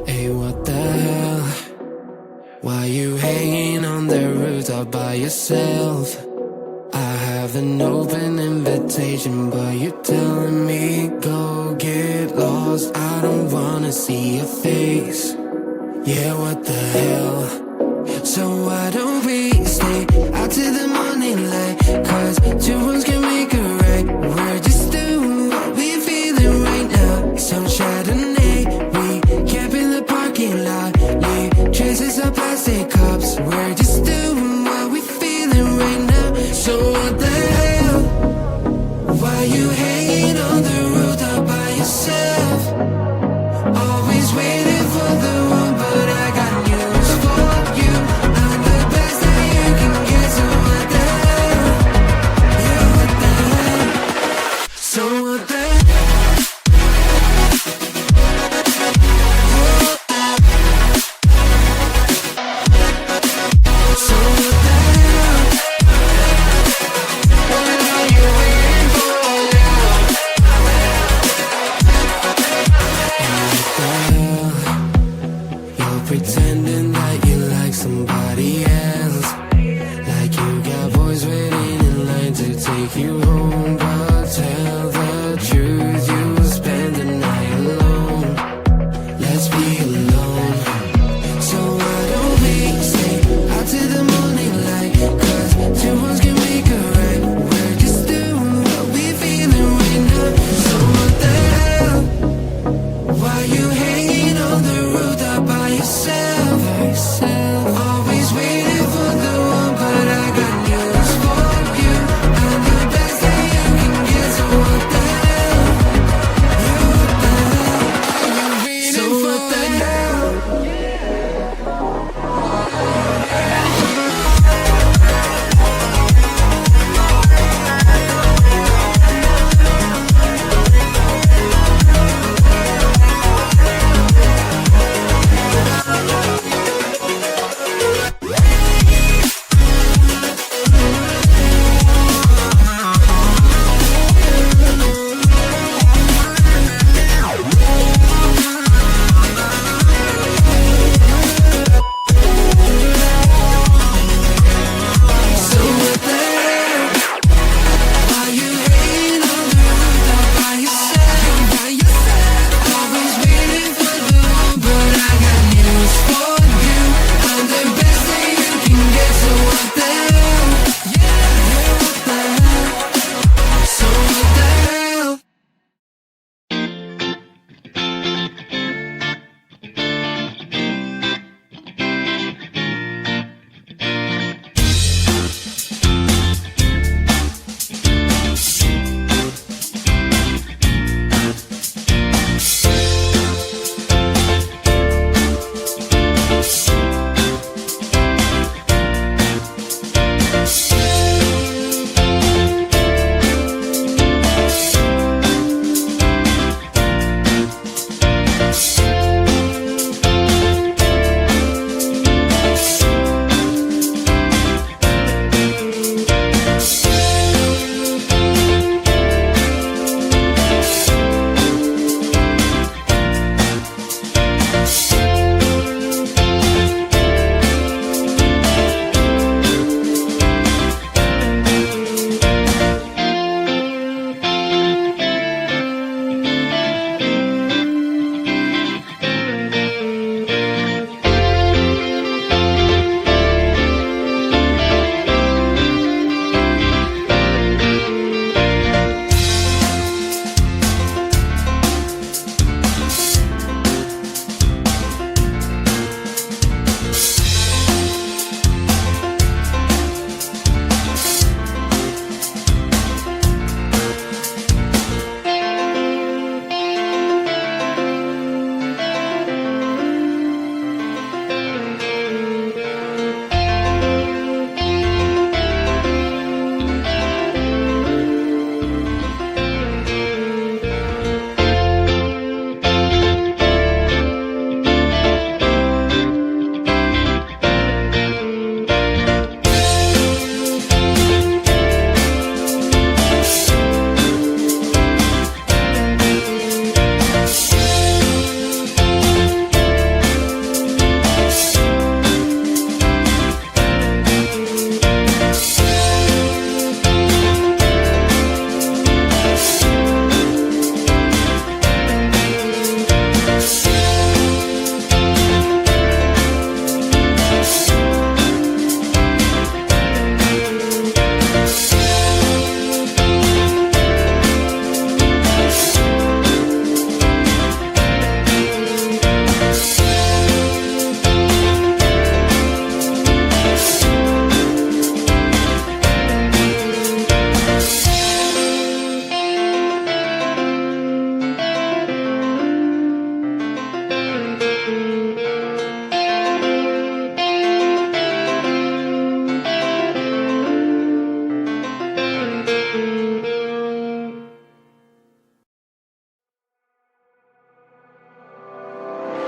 Hey, what the hell? Why you hanging on the rooftop by yourself? I have an open invitation, but you're telling me go get lost. I don't wanna see your face. Yeah, what the hell? So why don't we stay out till the morning light? Cause two wrongs can make a right. We're just doing what we feeling right now. Some Chardonnay, we camp in the parking lot. Leave traces of plastic cups. We're just doing what we feeling right now. So what the hell? Why you hanging on the rooftop by yourself? Always waiting for the one, but I got news for you. I'm the best that you can get, so what the hell? Yeah, what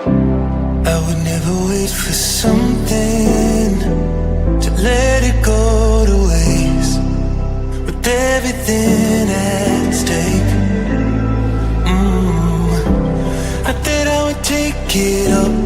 I would never wait for something to let it go to waste, with everything at stake. I thought I would take it up